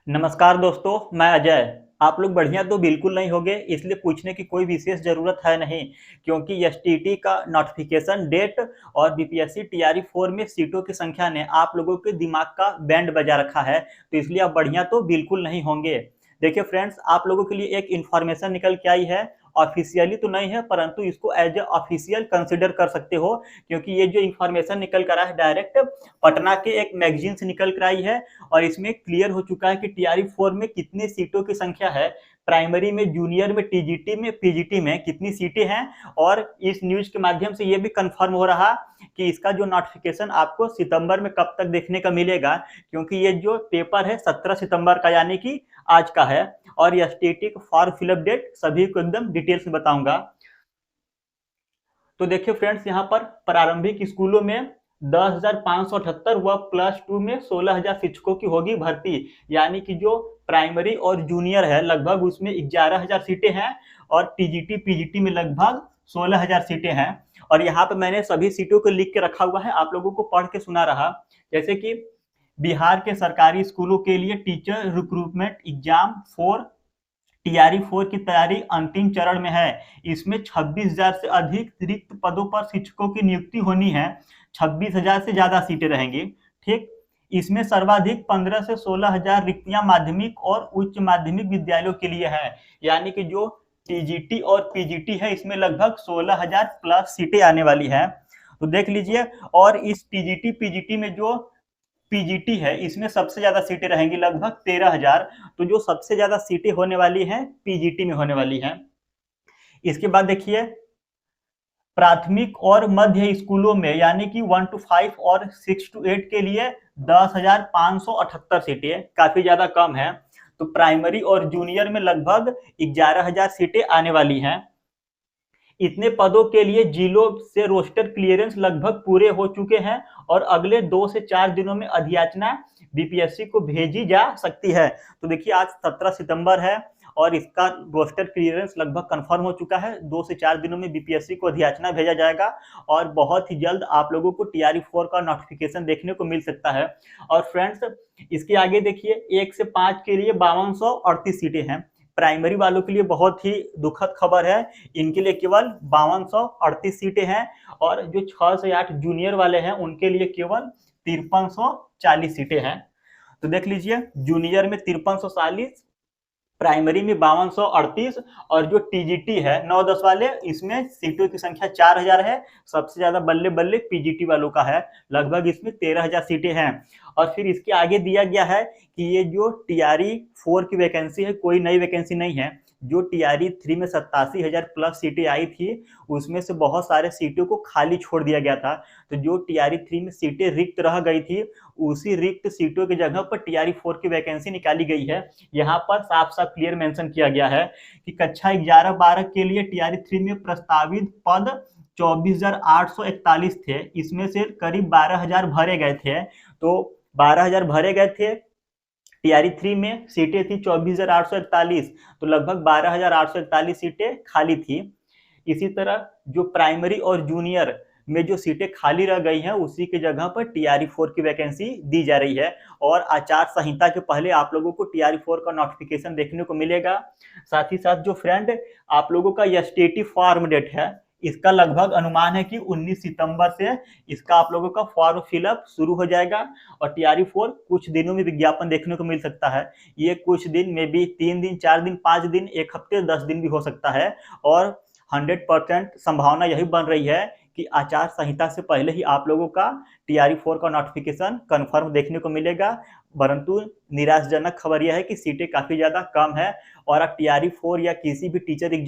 नमस्कार दोस्तों, मैं अजय। आप लोग बढ़िया तो बिल्कुल नहीं होंगे, इसलिए पूछने की कोई विशेष ज़रूरत है नहीं, क्योंकि एसटीटी का नोटिफिकेशन डेट और बीपीएससी टीआरई 4 में सीटों की संख्या ने आप लोगों के दिमाग का बैंड बजा रखा है, तो इसलिए आप बढ़िया तो बिल्कुल नहीं होंगे। देखिए फ्रेंड्स, आप लोगों के लिए एक इन्फॉर्मेशन निकल के आई है। ऑफिशियली तो नहीं है, परंतु इसको एज ए ऑफिशियल कंसिडर कर सकते हो, क्योंकि ये जो इन्फॉर्मेशन निकल कर आया है डायरेक्ट पटना के एक मैगजीन से निकल कर आई है। और इसमें क्लियर हो चुका है कि टीआरई 4 में कितनी सीटों की संख्या है, प्राइमरी में, जूनियर में, टीजीटी में, पीजीटी में कितनी सीटें हैं। और इस न्यूज के माध्यम से ये भी कंफर्म हो रहा कि इसका जो नोटिफिकेशन आपको सितंबर में कब तक देखने का मिलेगा, क्योंकि ये जो पेपर है 17 सितंबर का, यानी कि आज का है। और एसटीटी का फॉर्म फिलअप डेट सभी को एकदम डिटेल्स में बताऊंगा। तो देखिए फ्रेंड्स, यहाँ पर प्रारंभिक स्कूलों में 10,578 व +2 में 16,000 शिक्षकों की होगी भर्ती। यानी कि जो प्राइमरी और जूनियर है लगभग उसमें 11,000 सीटें हैं, और टीजीटी पीजीटी में लगभग 16,000 सीटें हैं। और यहाँ पे मैंने सभी सीटों को लिख के रखा हुआ है, आप लोगों को पढ़ के सुना रहा। जैसे कि बिहार के सरकारी स्कूलों के लिए टीचर रिक्रूटमेंट एग्जाम 4 टीआरई 4 की तैयारी अंतिम चरण में है। इसमें 26,000 से अधिक रिक्त पदों पर शिक्षकों की नियुक्ति होनी है। 26,000 से ज्यादा सीटें रहेंगी। ठीक, इसमें सर्वाधिक 15 से 16,000 रिक्तियां माध्यमिक और उच्च माध्यमिक विद्यालयों के लिए है। यानी कि जो टीजीटी और पीजीटी है इसमें लगभग 16,000 प्लस सीटें आने वाली है। तो देख लीजिए। और इस टीजीटी पीजीटी में जो पीजीटी है इसमें सबसे ज्यादा सीटें रहेंगी, लगभग 13,000। तो जो सबसे ज्यादा सीटें होने वाली हैं पीजीटी में होने वाली हैं। इसके बाद देखिए, प्राथमिक और मध्य स्कूलों में यानी कि 1 to 5 और 6 to 8 के लिए 10,578 सीटें, काफी ज्यादा कम है। तो प्राइमरी और जूनियर में लगभग 11,000 सीटें आने वाली हैं। इतने पदों के लिए जिलों से रोस्टर क्लियरेंस लगभग पूरे हो चुके हैं, और अगले 2 से 4 दिनों में अधियाचना बीपीएससी को भेजी जा सकती है। तो देखिए, आज 17 सितंबर है और इसका रोस्टर क्लियरेंस लगभग कंफर्म हो चुका है। 2 से 4 दिनों में बीपीएससी को अधियाचना भेजा जाएगा, और बहुत ही जल्द आप लोगों को टीआरई 4 का नोटिफिकेशन देखने को मिल सकता है। और फ्रेंड्स, इसके आगे देखिए, 1 से 5 के लिए 5238 सीटें हैं। प्राइमरी वालों के लिए बहुत ही दुखद खबर है, इनके लिए केवल 5238 सीटें हैं। और जो 6 से 8 जूनियर वाले हैं उनके लिए केवल 5340 सीटें हैं। तो देख लीजिए, जूनियर में 5340, प्राइमरी में 5238, और जो टीजीटी है 9-10 वाले, इसमें सीटों की संख्या 4,000 है। सबसे ज्यादा बल्ले बल्ले पीजीटी वालों का है, लगभग इसमें 13,000 सीटें हैं। और फिर इसके आगे दिया गया है कि ये जो टीआरई 4 की वैकेंसी है कोई नई वैकेंसी नहीं है। जो टीआरई 3 में 87,000 प्लस सीटें आई थी उसमें से बहुत सारे सीटों को खाली छोड़ दिया गया था। तो जो टीआरई 3 में सीटें रिक्त रह गई थी, उसी रिक्त सीटों की जगह पर टीआरई 4 की वैकेंसी निकाली गई है। यहाँ पर साफ साफ क्लियर मेंशन किया गया है कि कक्षा 11-12 के लिए टीआरई 3 में प्रस्तावित पद 24,841 थे। इसमें से करीब 12,000 भरे गए थे। तो 12,000 भरे गए थे, टीआरई 3 में सीटें थी 24,841, तो लगभग 12,841 सीटें खाली थी। इसी तरह जो प्राइमरी और जूनियर में जो सीटें खाली रह गई हैं उसी की जगह पर टीआरई 4 की वैकेंसी दी जा रही है। और आचार संहिता के पहले आप लोगों को टीआरई 4 का नोटिफिकेशन देखने को मिलेगा। साथ ही साथ जो फ्रेंड आप लोगों का एसटीटी फॉर्म डेट है, इसका लगभग अनुमान है कि 19 सितंबर से इसका आप लोगों का फॉर्म फिलअप शुरू हो जाएगा। और टीआरई 4 कुछ दिनों में विज्ञापन देखने को मिल सकता है। ये कुछ दिन में भी 3 दिन, 4 दिन, 5 दिन, 1 हफ्ते, 10 दिन भी हो सकता है। और 100% संभावना यही बन रही है कि आचार संहिता से पहले ही आप लोगों का टीआरई 4 का नोटिफिकेशन कंफर्म देखने को मिलेगा। परंतु निराशाजनक खबर यह है कि सीटें काफी ज्यादा कम है, और आप टीआरई 4 या किसी भी टीचर एग्जाम